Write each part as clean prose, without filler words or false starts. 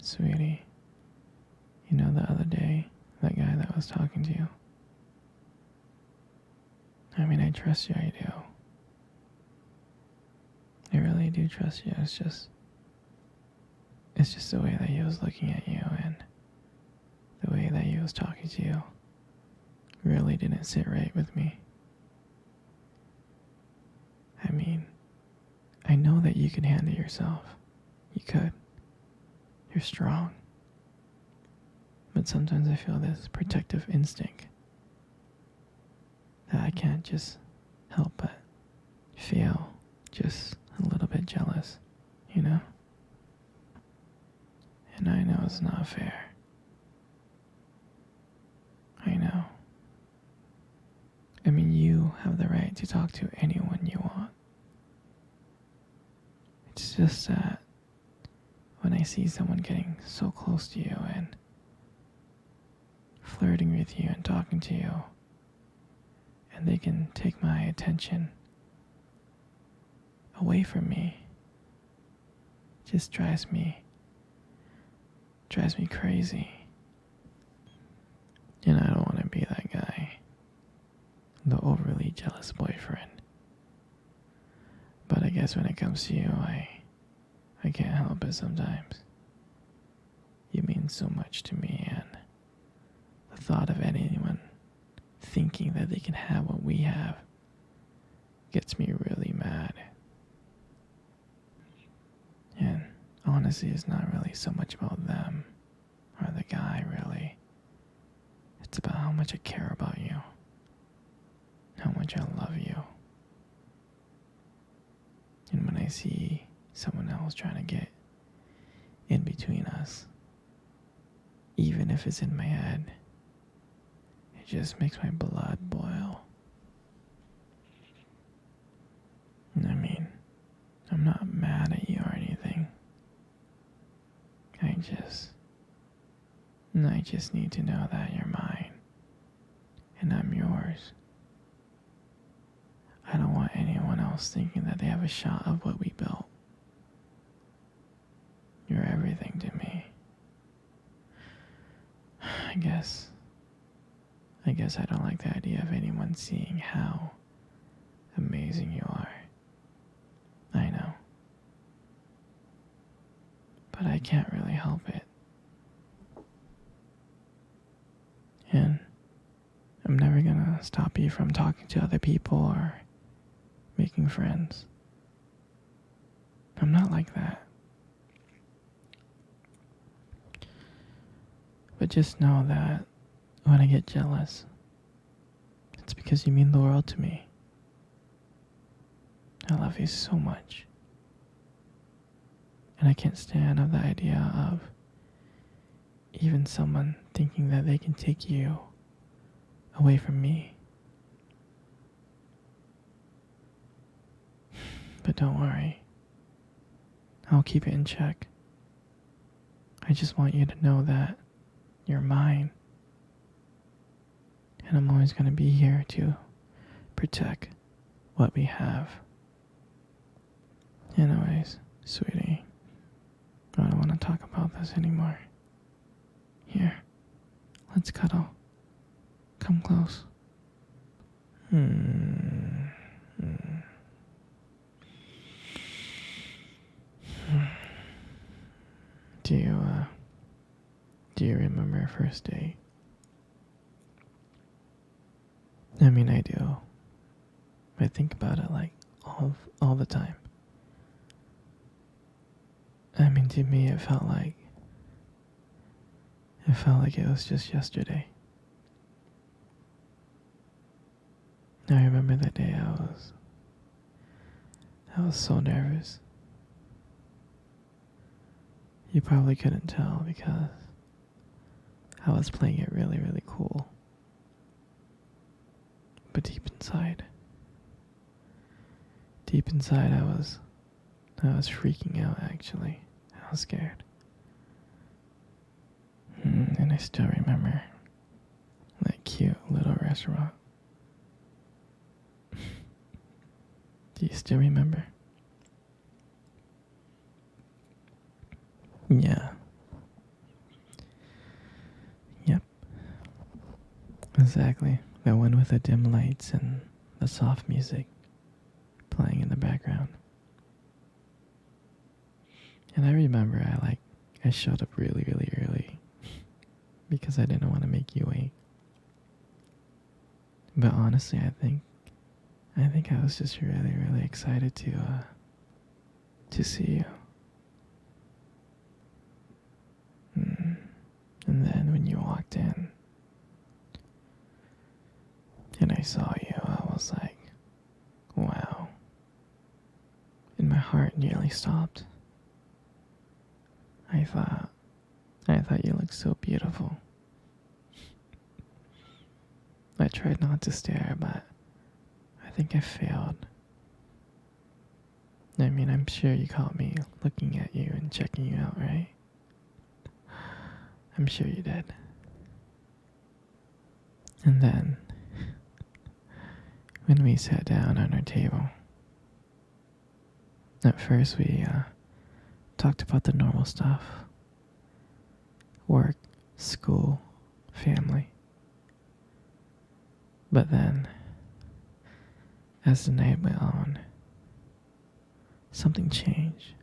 Sweetie, you know the other day, that guy that was talking to you? I mean, I trust you, I do. I really do trust you. It's just the way that he was looking at you and the way that he was talking to you really didn't sit right with me. I mean, I know that you can handle yourself. You could. You're strong. But sometimes I feel this protective instinct that I can't just help but feel just a little bit jealous, you know? And I know it's not fair. I know. I mean, you have the right to talk to anyone you want. It's just that when I see someone getting so close to you and flirting with you and talking to you, and they can take my attention away from me, it just drives me crazy. And I don't want to be that guy, the overly jealous boyfriend. But I guess when it comes to you, I can't help it sometimes. You mean so much to me, and the thought of anyone thinking that they can have what we have gets me really mad. And honestly, it's not really so much about them or the guy, really. It's about how much I care about you, how much I love you. And when I see someone else trying to get in between us, even if it's in my head, it just makes my blood boil. I mean, I'm not mad at you or anything. I just need to know that you're mine and I'm yours. I don't want anyone else thinking that they have a shot of what we built. You're everything to me. I guess I don't like the idea of anyone seeing how amazing you are. I know. But I can't really help it. And I'm never gonna stop you from talking to other people or making friends. I'm not like that. But just know that when I get jealous, it's because you mean the world to me. I love you so much. And I can't stand the idea of even someone thinking that they can take you away from me. But don't worry. I'll keep it in check. I just want you to know that you're mine. And I'm always going to be here to protect what we have. Anyways, sweetie, I don't want to talk about this anymore. Here, let's cuddle. Come close. Do you remember our first date? I mean, I do. I think about it like all the time. I mean, to me, it felt like it was just yesterday. I remember that day I was so nervous. You probably couldn't tell because I was playing it really, really cool. But deep inside, I was freaking out, actually. I was scared. And I still remember that cute little restaurant. Do you still remember? Yeah, Exactly. The one with the dim lights and the soft music playing in the background. And I remember I showed up really, really early because I didn't want to make you wait. But honestly, I think I was just really, really excited to see you. And then when you walked in and I saw you, I was like, wow. And my heart nearly stopped. I thought you looked so beautiful. I tried not to stare, but I think I failed. I mean, I'm sure you caught me looking at you and checking you out, right? I'm sure you did. And then, when we sat down on our table, at first we talked about the normal stuff. Work, school, family. But then, as the night went on, something changed.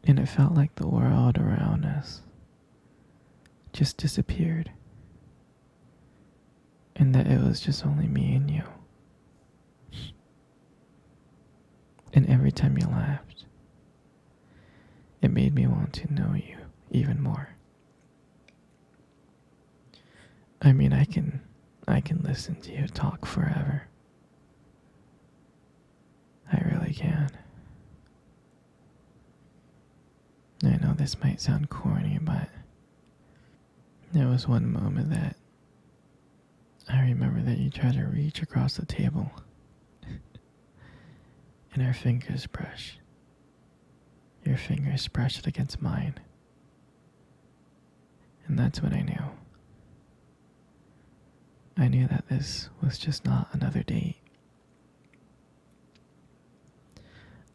And it felt like the world around us just disappeared. And that it was just only me and you. And every time you laughed, it made me want to know you even more. I mean, I can listen to you talk forever. I really can. I know this might sound corny, but there was one moment that I remember that you tried to reach across the table and our fingers brushed. Your fingers brushed against mine. And that's when I knew. I knew that this was just not another date.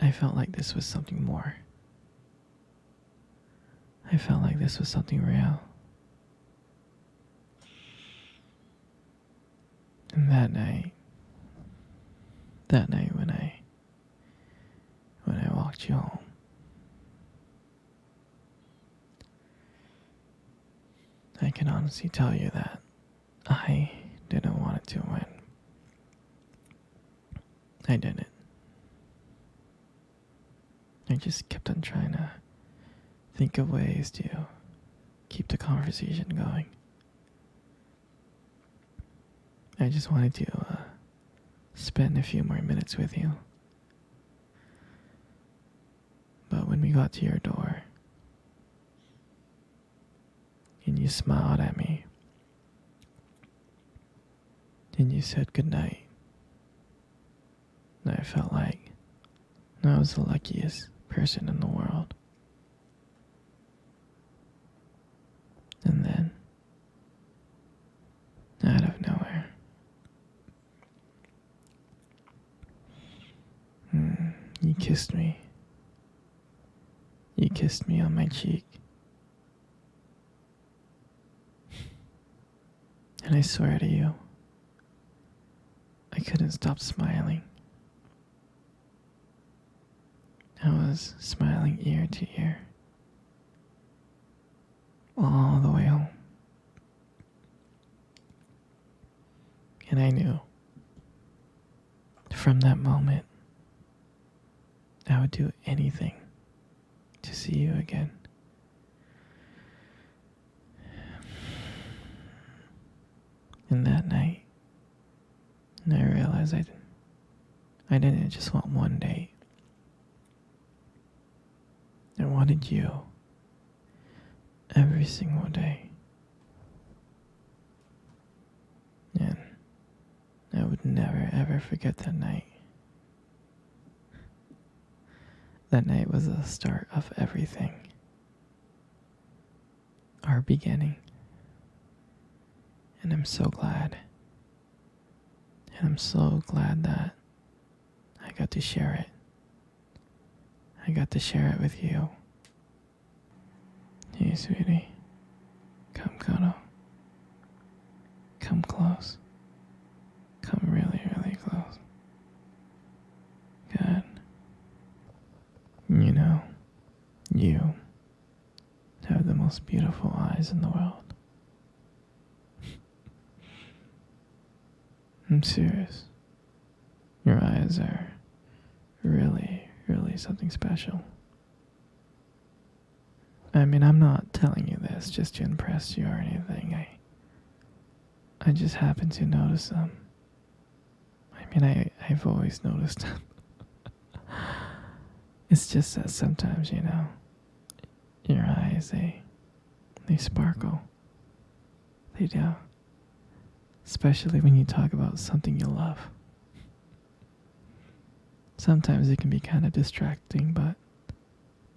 I felt like this was something more. I felt like this was something real. And that night when I walked you home, I can honestly tell you that I didn't want it to win. I didn't. I just kept on trying to think of ways to keep the conversation going. I just wanted to spend a few more minutes with you. But when we got to your door, and you smiled at me, and you said goodnight, I felt like I was the luckiest person in the world. And then, out of nowhere, you kissed me. You kissed me on my cheek. And I swear to you, I couldn't stop smiling. I was smiling ear to ear, all the way home. And I knew, from that moment, I would do anything to see you again. And that night, I realized I didn't just want one date. I wanted you every single day. And I would never ever forget that night. That night was the start of everything. Our beginning. And I'm so glad. And I'm so glad that I got to share it. I got to share it with you. Hey, sweetie. cuddle. Come close. Come really, really close. Good. You know, you have the most beautiful eyes in the world. I'm serious. Your eyes are really, really something special. I mean, I'm not telling you this just to impress you or anything. I just happen to notice them. I mean, I've always noticed them. It's just that sometimes, your eyes, they sparkle. They do. Especially when you talk about something you love. Sometimes it can be kind of distracting, but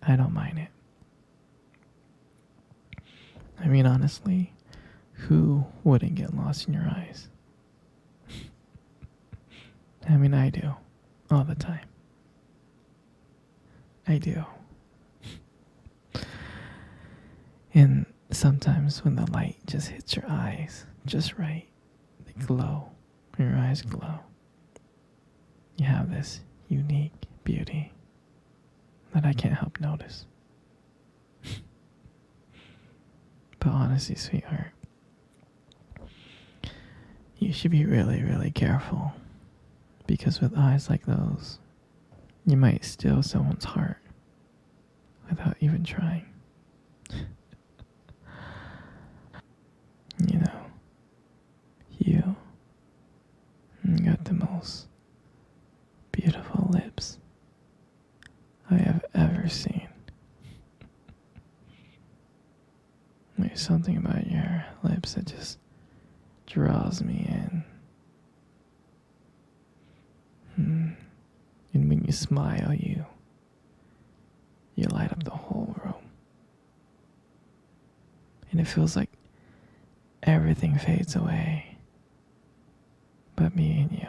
I don't mind it. I mean, honestly, who wouldn't get lost in your eyes? I mean, I do. All the time. I do. And sometimes when the light just hits your eyes just right, they glow. Your eyes glow. You have this unique beauty that I can't help notice. But honestly, sweetheart, you should be really, really careful. Because with eyes like those, you might steal someone's heart without even trying. You know, you got the most beautiful lips I have ever seen. There's something about your lips that just draws me in. And when you smile, you light up the whole room. And it feels like everything fades away but me and you.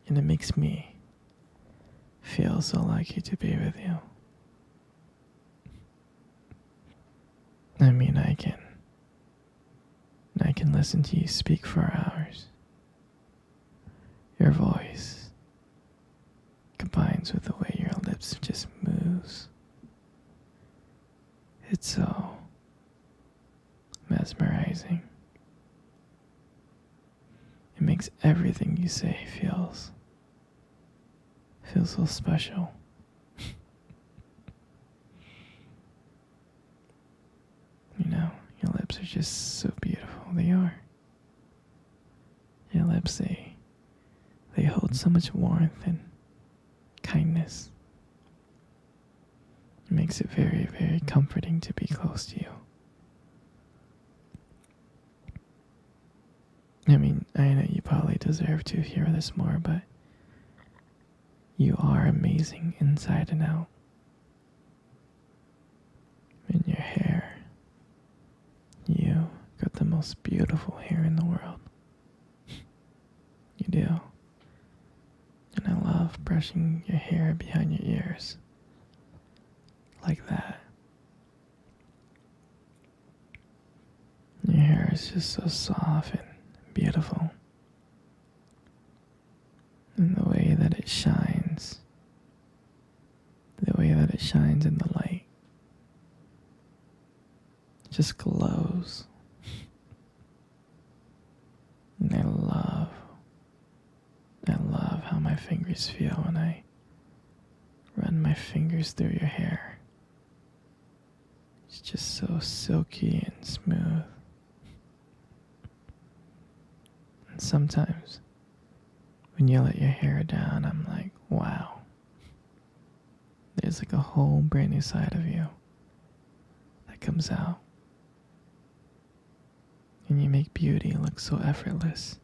And it makes me feel so lucky to be with you. I mean, I can listen to you speak for hours. Your voice combines with the way your lips just moves. It's so mesmerizing. It makes everything you say feels so special. Your lips are just so beautiful. They are. Your lips, they hold so much warmth and kindness. It makes it very, very comforting to be close to you. I mean, I know you probably deserve to hear this more, but you are amazing inside and out. And your hair, you got the most beautiful hair in the world. You do. And I love brushing your hair behind your ears. Like that. Your hair is just so soft and beautiful. And the way that it shines. The way that it shines in the light. It just glows. And I love how my fingers feel when I run my fingers through your hair. It's just so silky and smooth. And sometimes, when you let your hair down, I'm like, wow. There's like a whole brand new side of you that comes out. And you make beauty look so effortless